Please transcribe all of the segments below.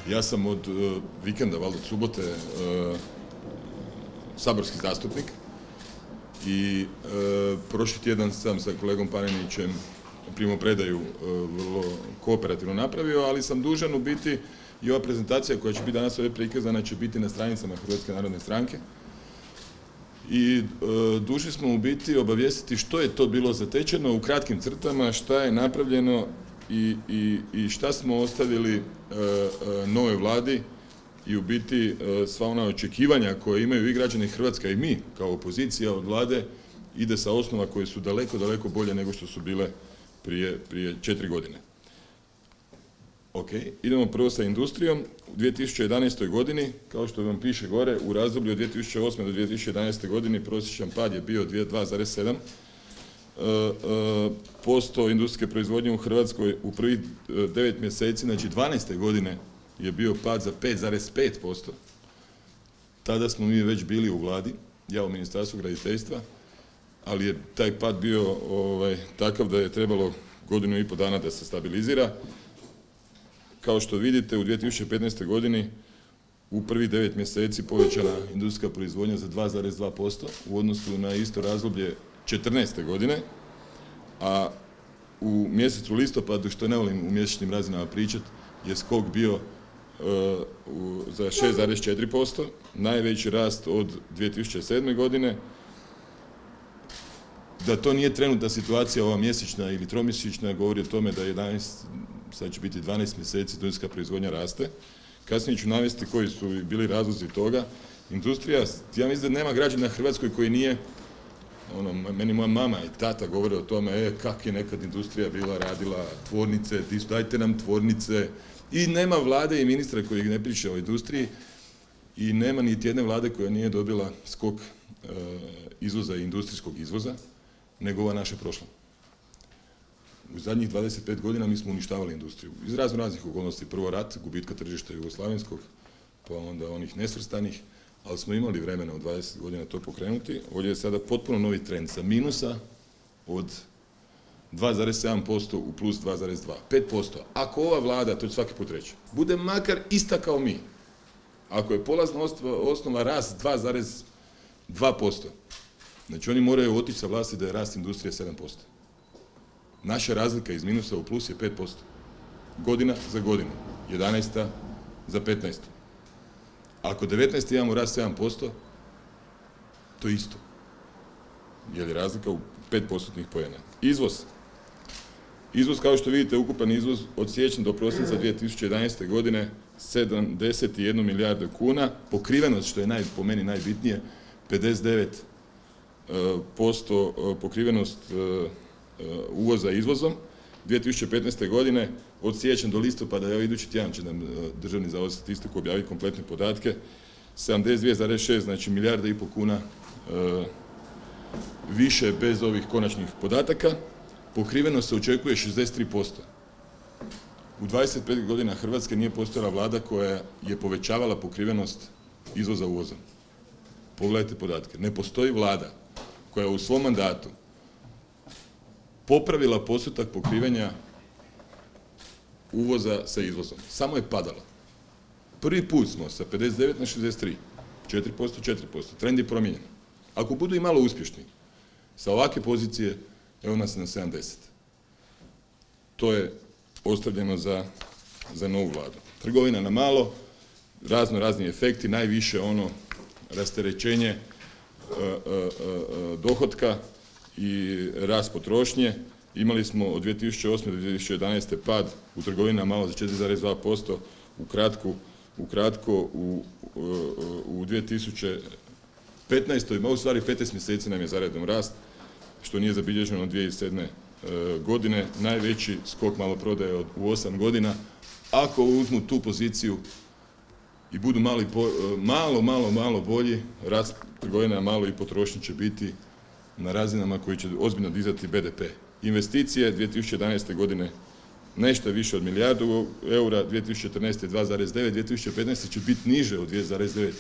Ja sam od vikenda, valjda od subote, saborski zastupnik i prošli tjedan sam sa kolegom Panenićem primopredaju vrlo kooperativno napravio, ali sam dužan u biti i ova prezentacija koja će biti danas ovdje prikazana će biti na stranicama Hrvatske narodne stranke. I dužni smo u biti obavijestiti što je to bilo zatečeno u kratkim crtama, šta je napravljeno i šta smo ostavili nove vladi i u biti sva ona očekivanja koje imaju i građani Hrvatske i mi kao opozicija od vlade ide sa osnova koje su daleko, daleko bolje nego što su bile prije 4 godine. Ok, idemo prvo sa industrijom. U 2011. godini, kao što vam piše gore, u razdoblju od 2008. do 2011. godini prosječan pad je bio 2,7% industrijske proizvodnje u Hrvatskoj u prvih 9 mjeseci, znači 12. godine je bio pad za 5,5%. Tada smo mi već bili u vladi, ja u Ministarstvu graditeljstva, ali je taj pad bio takav da je trebalo 1,5 godina dana da se stabilizira. Kao što vidite, u 2015. godini u prvih 9 mjeseci povećana industrijska proizvodnja za 2,2% u odnosu na isto razdoblje 2014. godine, a u mjesecu listopadu, što ne volim u mjesečnim razinama pričati, je skok bio za 6,4%, najveći rast od 2007. godine. Da to nije trenutna situacija, ova mjesečna ili tromjesečna, govori o tome da sad će biti 12 mjeseci industrijska proizvodnja raste. Kasnije ću navesti koji su bili razlozi toga. Industrija, ja mislim da nema građana na Hrvatskoj koji nije, meni moja mama i tata govore o tome, kak je nekad industrija bila, radila tvornice, dajte nam tvornice. I nema vlade i ministra koji ne priča o industriji i nema niti jedne vlade koja nije dobila skok izvoza i industrijskog izvoza, nego ova naša prošla. U zadnjih 25 godina mi smo uništavali industriju. Iz raznih okolnosti. Prvo rat, gubitka tržišta jugoslavenskog, pa onda onih nesvrstanih, ali smo imali vremena od 20 godina to pokrenuti. Ovdje je sada potpuno novi trend sa minusa od 2,7% u plus 2,2%. 5%. Ako ova vlada, to će svaki put reći, bude makar ista kao mi, ako je polazna osnova rast 2,2%, znači oni moraju otići sa vlasti da je rast industrije 7%. Naša razlika iz minusa u plus je 5%. Godina za godinu. 11. za 15. Ako 19. imamo rast 7%, to je isto. Jer je razlika u 5% poena. Izvoz. Izvoz, kao što vidite, ukupan izvoz od siječnja do prosinca 2011. godine 71 milijardu kuna. Pokrivenost, što je po meni najbitnije, 59% pokrivenost uvoza izvozom. 2015. godine od siječnja do listopada, evo idući tjedan će nam Državni zavod za statistiku objaviti kompletne podatke, 72,6, znači milijarda i pol kuna više bez ovih konačnih podataka. Pokrivenost se očekuje 63%. U 25 godina Hrvatske nije postojala vlada koja je povećavala pokrivenost izvoza uvozom. Pogledajte podatke. Ne postoji vlada koja je u svom mandatu popravila postotak pokrivanja uvoza sa izvozom. Samo je padala. Prvi put smo sa 59 na 63. 4%. Trend je promijenjen. Ako budu i malo uspješni, sa ovakve pozicije, evo nas na 70. To je ostavljeno za novu vladu. Trgovina na malo, razni efekti, najviše rasterećenje dohotka i rast potrošnje. Imali smo od 2008. do 2011. pad u trgovini na malo za 4,2%, ukratko u 2015. u stvari 15 mjeseci nam je zaredom rast, što nije zabilježeno od 2007. godine, najveći skok maloprodaje u 8 godina. Ako uzmu tu poziciju i budu malo bolji, rast trgovina malo i potrošnje će biti na razinama koji će ozbiljno dizati BDP. Investicije 2011. godine nešto više od milijardu eura, 2014. 2,9, 2015. će biti niže od 2,9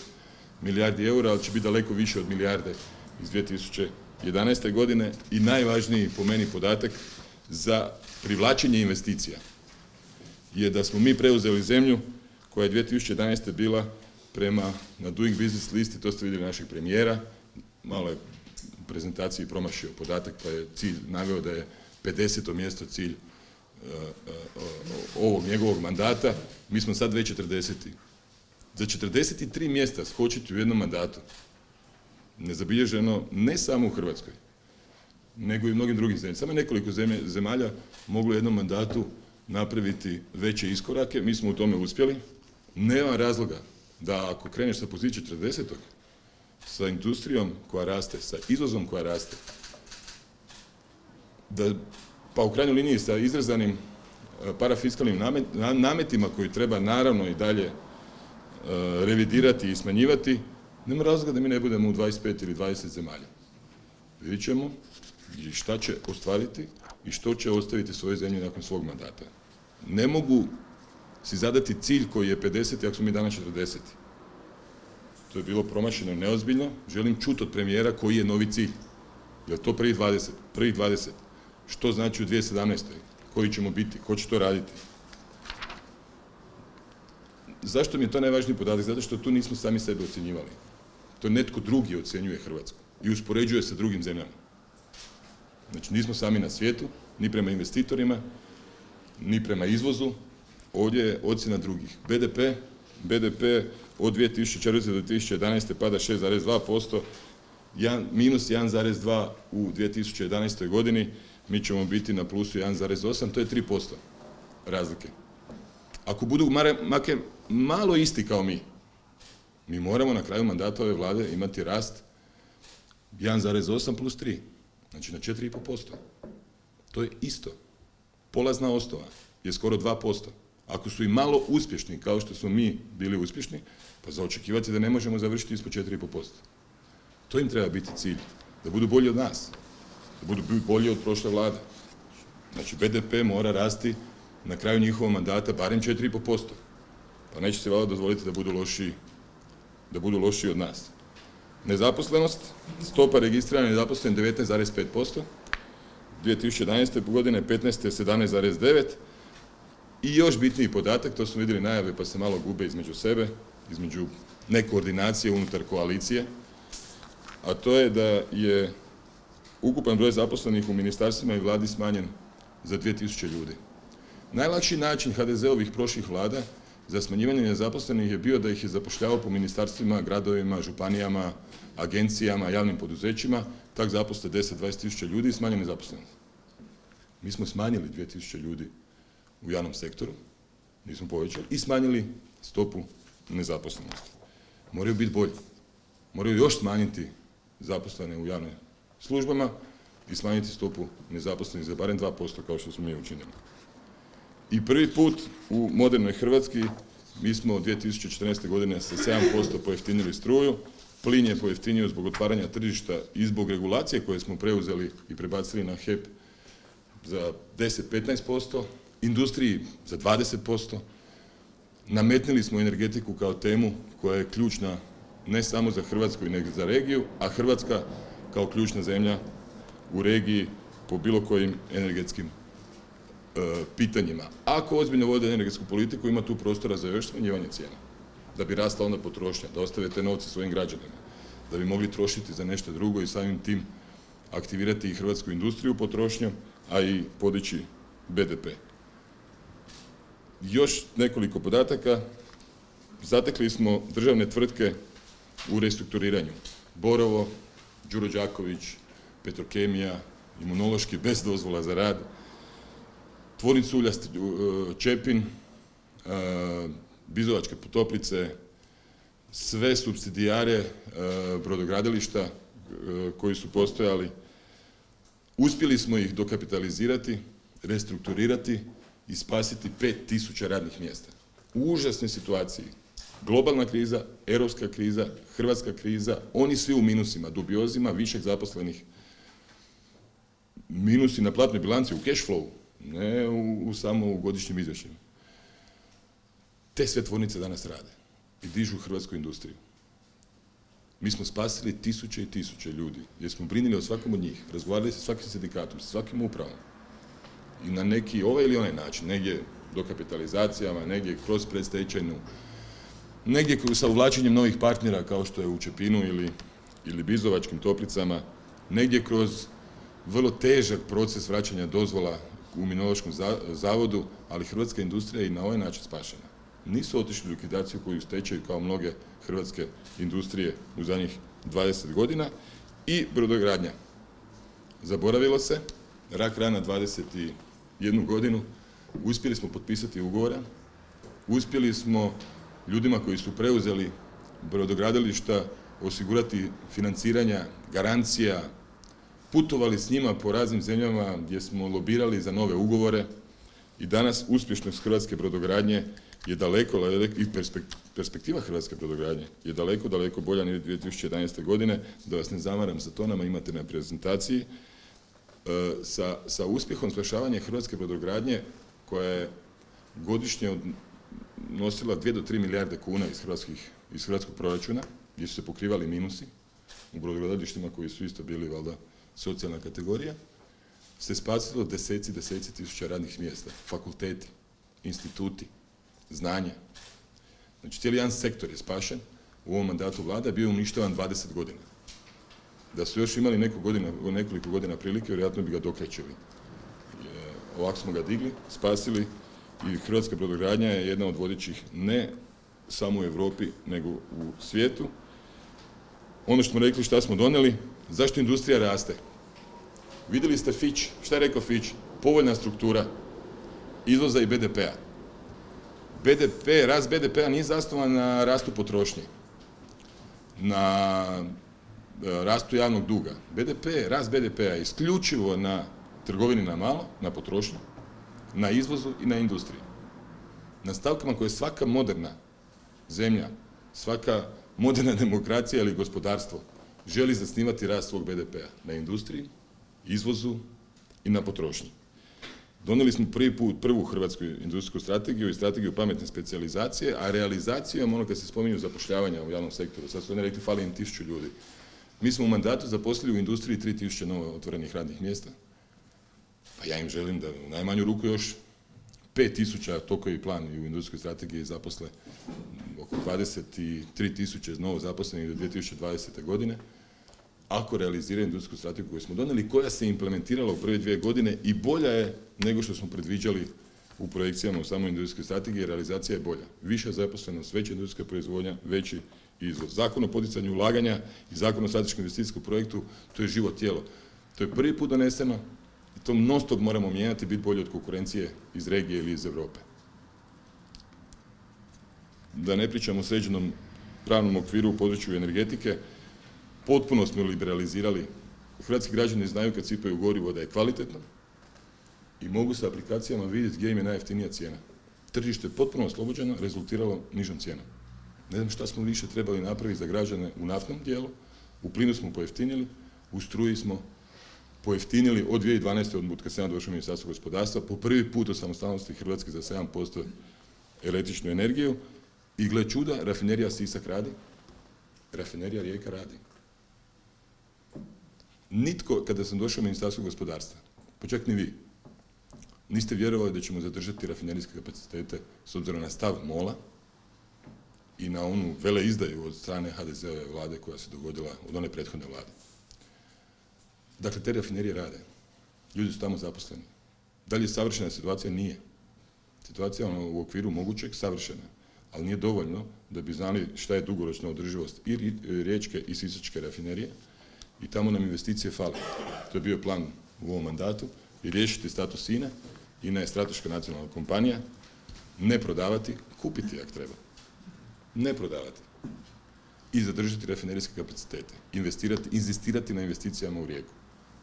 milijardi eura, ali će biti daleko više od milijarde iz 2011. godine i najvažniji po meni podatak za privlačenje investicija je da smo mi preuzeli zemlju koja je 2011. bila na Doing Business listi, to ste vidjeli našeg premijera, malo je u prezentaciji promašio podatak pa je cilj naveo da je 50. mjesto cilj ovog njegovog mandata, mi smo sad već 40. Za 43 mjesta skočiti u jednom mandatu, nezabilježeno ne samo u Hrvatskoj, nego i u mnogim drugim zemljama. Samo nekoliko zemalja moglo u jednom mandatu napraviti veće iskorake, mi smo u tome uspjeli. Nema razloga da ako kreneš sa pozicije 40. sa industrijom koja raste, sa izvozom koja raste, pa u krajnjoj liniji sa izrezanim parafiskalnim nametima koji treba naravno i dalje revidirati i smanjivati, nema razloga da mi ne budemo u 25 ili 20 zemalja. Vidjet ćemo i šta će ostvariti i što će ostaviti svoje zemlje nakon svog mandata. Ne mogu si zadati cilj koji je 50 ako smo mi danas 40. To je bilo promašeno i neozbiljno. Želim čuti od premijera koji je novi cilj. Je li to prvih 20? Što znači u 2017. Koji ćemo biti? Ko će to raditi? Zašto mi je to najvažniji podatak? Zato što tu nismo sami sebe ocjenjivali. To netko drugi ocjenjuje Hrvatsku i uspoređuje sa drugim zemljama. Znači nismo sami na svijetu, ni prema investitorima, ni prema izvozu. Ovdje je ocjena drugih. BDP od 2004. do 2011. pada 6,2%, minus 1,2 u 2011. godini, mi ćemo biti na plusu 1,8, to je 3% razlike. Ako budu malo isti kao mi moramo na kraju mandata ove vlade imati rast 1,8 plus 3, znači na 4,5%. To je isto. Polazna osnova je skoro 2%. Ako su i malo uspješni, kao što smo mi bili uspješni, pa za očekivati da ne možemo završiti ispod 4,5%. To im treba biti cilj, da budu bolji od nas, da budu bolji od prošle vlade. Znači BDP mora rasti na kraju njihovog mandata barem 4,5%. Pa neće se valjda dozvoliti da budu lošiji od nas. Nezaposlenost, stopa registrirane nezaposlenih 19,5%, 2011. godine 15. 17,9%, i još bitniji podatak, to smo vidjeli najave pa se malo gube između sebe, između nekoordinacije unutar koalicije, a to je da je ukupan broj zaposlenih u ministarstvima i vladi smanjen za 2000 ljudi. Najlakši način HDZ-ovih prošlih vlada za smanjivanje nezaposlenih je bio da ih je zapošljavao po ministarstvima, gradovima, županijama, agencijama, javnim poduzećima, tak zaposle 10-20 tisuća ljudi i smanjene nezaposlenost. Mi smo smanjili 2000 ljudi u javnom sektoru, nismo povećali, i smanjili stopu nezaposlenosti. Moraju biti bolji. Moraju još smanjiti zaposlene u javnim službama i smanjiti stopu nezaposlenih za barem 2%, kao što smo mi učinili. I prvi put u modernoj Hrvatskoj mi smo od 2014. godine sa 7% pojeftinili struju, plin je pojeftinio zbog otvaranja tržišta i zbog regulacije koje smo preuzeli i prebacili na HEP za 10-15%, industriji za 20%, nametnili smo energetiku kao temu koja je ključna ne samo za Hrvatsku nego i za regiju, a Hrvatska kao ključna zemlja u regiji po bilo kojim energetskim pitanjima. Ako ozbiljno vode energetsku politiku, ima tu prostora za još smanjivanje cijena, da bi rasla onda potrošnja, da ostave te novce svojim građanima, da bi mogli trošiti za nešto drugo i samim tim aktivirati i hrvatsku industriju potrošnjom, a i podići BDP. Još nekoliko podataka. Zatekli smo državne tvrtke u restrukturiranju. Borovo, Đuro Đaković, Petrokemija, Imunološki bez dozvola za rad, Tvornicu ulja Čepin, Bizovačke toplice, sve supsidijare brodogradilišta koji su postojali. Uspjeli smo ih dokapitalizirati, restrukturirati i spasiti 5000 radnih mjesta. U užasnoj situaciji. Globalna kriza, europska kriza, hrvatska kriza, oni svi u minusima, dubiozima, višeg zaposlenih, minusi na platnoj bilanci, u cash flow, ne samo u godišnjim izvješćima. Te sve tvornice danas rade i dižu hrvatsku industriju. Mi smo spasili 1000 i 1000 ljudi, jer smo brinili o svakom od njih, razgovarali sa svakim sindikatom, sa svakim upravom. I na neki ovaj ili onaj način, negdje dokapitalizacijama, negdje kroz predstečajnu, negdje sa uvlačenjem novih partnera kao što je u Čepinu ili Bizovačkim toplicama, negdje kroz vrlo težak proces vraćanja dozvola u Imunološkom zavodu, ali hrvatska industrija je i na ovaj način spašena. Nisu otišli u likvidaciju koju stečaju kao mnoge hrvatske industrije u zadnjih 20 godina i brodogradnja. Zaboravilo se, rak rana 21 godinu, uspjeli smo potpisati ugovore, uspjeli smo ljudima koji su preuzeli brodogradilišta osigurati financiranja, garancija, putovali s njima po raznim zemljama gdje smo lobirali za nove ugovore i danas uspješnost hrvatske brodogradnje je daleko, i perspektiva hrvatske brodogradnje je daleko, daleko bolja nego 2011. godine. Da vas ne zamaram sa tonama, imate na prezentaciji. Sa uspjehom spašavanja hrvatske brodogradnje koja je godišnje nosila 2 do 3 milijarde kuna iz hrvatskog proračuna, gdje su se pokrivali minusi u brodogradilištima koji su isto bili valjda socijalna kategorija, se spasilo deseci tisuća radnih mjesta, fakulteti, instituti, znanja. Znači cijeli jedan sektor je spašen u ovom mandatu vlade, bio uništavan 20 godina. Da su još imali nekoliko godina prilike, vjerojatno bi ga dokrećili. Ovako smo ga digli, spasili i hrvatska brodogradnja je jedna od vodećih ne samo u Europi, nego u svijetu. Ono što smo rekli, šta smo donijeli, zašto industrija raste? Vidjeli ste Fitch, šta je rekao Fitch? Povoljna struktura izvoza i BDP-a. Rast BDP-a nije zasnovan na rastu potrošnje, na rastu javnog duga. Rast BDP-a je isključivo na trgovini na malo, na potrošnju, na izvozu i na industriji. Na stavkama koje svaka moderna zemlja, svaka moderna demokracija ili gospodarstvo želi zasnivati rast svog BDP-a. Na industriji, izvozu i na potrošnji. Donijeli smo prvu hrvatsku industrijsku strategiju i strategiju pametne specijalizacije, a realizacijom, ono kad se spominju zapošljavanja u javnom sektoru, sad su oni rekli fali im 1000 ljudi. Mi smo u mandatu zaposlili u industriji 3000 novo otvorenih radnih mjesta. Pa ja im želim da u najmanju ruku još 5000, toliko je i plan i u industrijskoj strategiji zaposle oko 23.000 novo zaposlenih do 2020. godine. Ako realizira industrijsku strategiju koju smo donijeli, koja se implementirala u prve 2 godine i bolja je nego što smo predviđali u projekcijama u samoj industrijskoj strategiji, realizacija je bolja. Viša zaposlenost, veća industrijska proizvodnja, veći izvoz. Zakon o poticanju ulaganja i Zakon o strateškom investicijskom projektu, to je živo tijelo. To je prvi put doneseno i to non stop moramo mijenjati, biti bolje od konkurencije iz regije ili iz Europe. Da ne pričamo o sređenom pravnom okviru u području energetike, potpuno smo liberalizirali. Hrvatski građani znaju kad sipaju gorivo da je kvalitetno i mogu sa aplikacijama vidjeti gdje im je najjeftinija cijena. Tržište je potpuno oslobođeno, rezultiralo nižom cijenom. Ne znam šta smo više trebali napraviti za građane u naftnom dijelu, u plinu smo pojeftinili, u struji smo pojeftinili od 2012. od kad sam ja došao u Ministarstvo gospodarstva, po prvi put od samostalnosti Hrvatske za 7% električnu energiju i gle čuda, rafinerija Sisak radi, rafinerija Rijeka radi. Nitko, kada sam došao u Ministarstvo gospodarstva, pa čak ni vi, niste vjerovali da ćemo zadržati rafinerijske kapacitete s obzirom na stav MOL-a i na onu veleizdaju od strane HDZ-ove vlade koja se dogodila od one prethodne vlade. Dakle, te rafinerije rade. Ljudi su tamo zaposleni. Da li je savršena situacija? Nije. Situacija je u okviru mogućeg savršena, ali nije dovoljno da bi znali šta je dugoročna održivost i riječke i sisačke rafinerije i tamo nam investicije fale. To je bio plan u ovom mandatu i riješiti status INA. INA je strateška nacionalna kompanija, ne prodavati, kupiti ako treba. Ne prodavati. I zadržati rafinerijske kapacitete. Investirati, inzistirati na investicijama u Rijeku.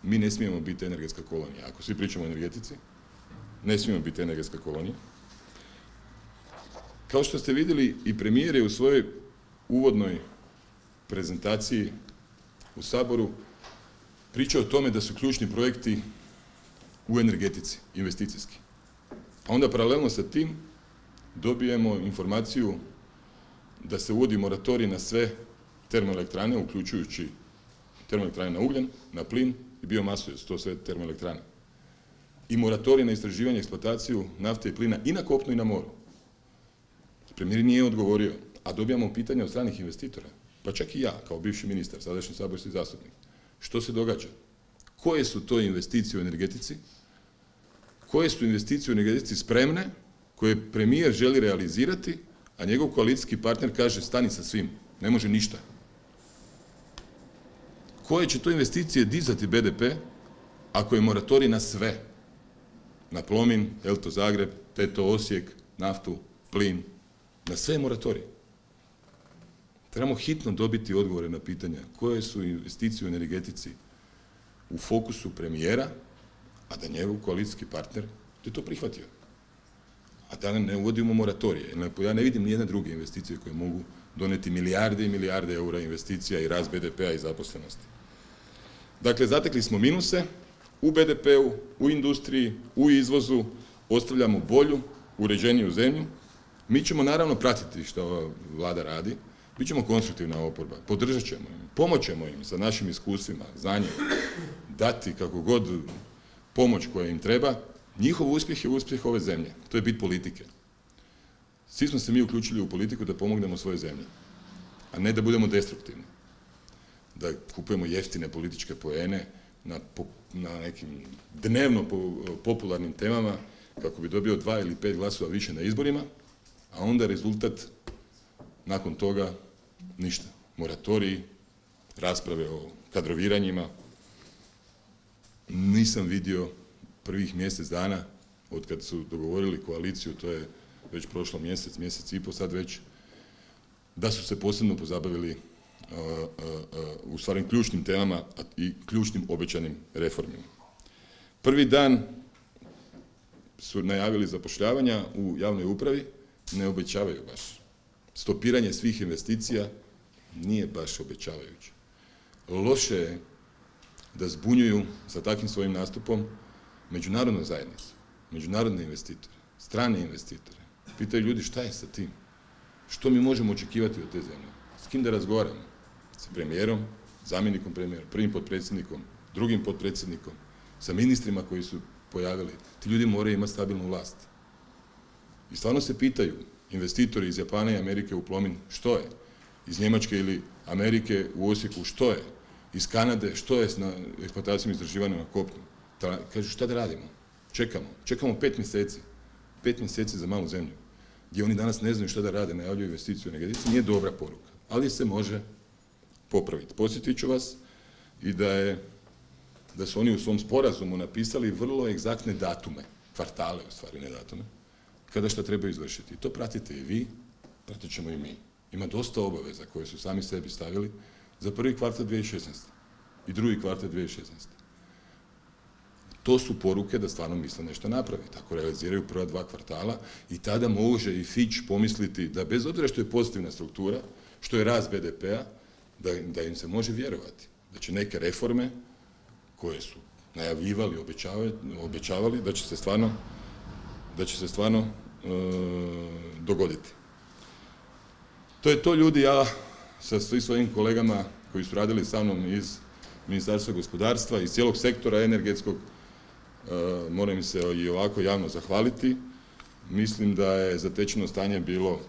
Mi ne smijemo biti energetska kolonija. Ako svi pričamo o energetici, ne smijemo biti energetska kolonija. Kao što ste vidjeli, i premijer je u svojoj uvodnoj prezentaciji u Saboru pričao o tome da su ključni projekti u energetici, investicijski. A onda paralelno sa tim dobijemo informaciju da se uvodi moratorij na sve termoelektrane, uključujući termoelektrane na ugljen, na plin i biomasu, to sve termoelektrane. i moratorij na istraživanje i eksploataciju nafte i plina i na kopnu i na moru. Premijer nije odgovorio, a dobijamo pitanja od stranih investitora, pa čak i ja, kao bivši ministar, sadašnji saborski zastupnik. Što se događa? Koje su to investicije u energetici? Koje su investicije u energetici spremne, koje premijer želi realizirati, a njegov koalicijski partner kaže stani sa svim, ne može ništa. Koje će to investicije dizati BDP, ako je moratorij na sve? Na Plomin, Elto Zagreb, Teto Osijek, naftu, plin, na sve moratorij. Trebamo hitno dobiti odgovore na pitanja koje su investicije u energetici u fokusu premijera, a da njegov koalicijski partner je to prihvatio. A da ne uvodimo moratorije. Ja ne vidim nijedne druge investicije koje mogu doneti milijarde i milijarde eura investicija i rast BDP-a i zaposlenosti. Dakle, zatekli smo minuse u BDP-u, u industriji, u izvozu, ostavljamo bolju, uređeniju zemlju. Mi ćemo naravno pratiti što ova vlada radi, bit ćemo konstruktivna oporba, podržat ćemo im, pomoćemo im sa našim iskustvima, znanjem, dati kako god pomoć koja im treba. Njihov uspjeh je uspjeh ove zemlje, to je bit politike. Svi smo se mi uključili u politiku da pomognemo svoje zemlje, a ne da budemo destruktivni. Da kupujemo jeftine političke poene na nekim dnevno popularnim temama kako bi dobio 2 ili 5 glasova više na izborima, a onda rezultat nakon toga ništa. Moratoriji, rasprave o kadroviranjima. Nisam vidio prvih mjesec dana od kad su dogovorili koaliciju, to je već prošlo mjesec i pol, sad već, da su se posebno pozabavili u stvari ključnim temama i ključnim obećanim reformima. Prvi dan su najavili zapošljavanja u javnoj upravi, ne obećavaju baš. Stopiranje svih investicija nije baš obećavajuće. Loše je da zbunjuju sa takvim svojim nastupom međunarodnu zajednicu, međunarodne investitore, strane investitore. Pitaju ljudi šta je sa tim? Što mi možemo očekivati od te zemlje? S kim da razgovaramo? Sa premijerom, zamjenikom premijera, prvim potpredsjednikom, drugim potpredsjednikom, sa ministrima koji su pojavili. Ti ljudi moraju imati stabilnu vlast. I stvarno se pitaju investitori iz Japana i Amerike u Plomin što je? Iz Njemačke ili Amerike u Osijeku što je? Iz Kanade što je s eksploatacijom i istraživanjem na kopnu? Kažu šta da radimo? Čekamo 5 mjeseci. 5 mjeseci za malu zemlju. Gdje oni danas ne znaju šta da rade, najavljuju investiciju u energetici, nije dobra poruka. Ali se može popraviti. Podsjetit ću vas i da su oni u svom sporazumu napisali vrlo egzaktne datume, kvartale u stvari, ne datume, kada šta treba izvršiti. To pratite i vi, pratit ćemo i mi. Ima dosta obaveza koje su sami sebi stavili za prvi kvartal 2016. i drugi kvartal 2016. To su poruke da stvarno misle nešto napraviti. Ako realiziraju prva 2 kvartala i tada može i Fitch pomisliti da bez obzira što je pozitivna struktura, što je rast BDP-a, da im se može vjerovati. Da će neke reforme koje su najavljivali, obećavali, da će se stvarno dogoditi. To je to, ljudi. Ja sa svim svojim kolegama koji su radili sa mnom iz Ministarstva gospodarstva, iz cijelog sektora energetskog, moram im se i ovako javno zahvaliti. Mislim da je zatečeno stanje bilo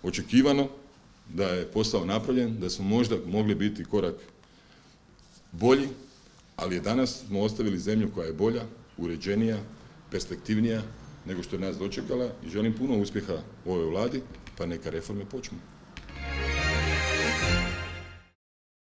očekivano, da je posao napravljen, da smo možda mogli biti korak bolji, ali danas smo ostavili zemlju koja je bolja, uređenija, perspektivnija nego što je nas dočekala i želim puno uspjeha u ovoj vladi, pa neka reforme počnu.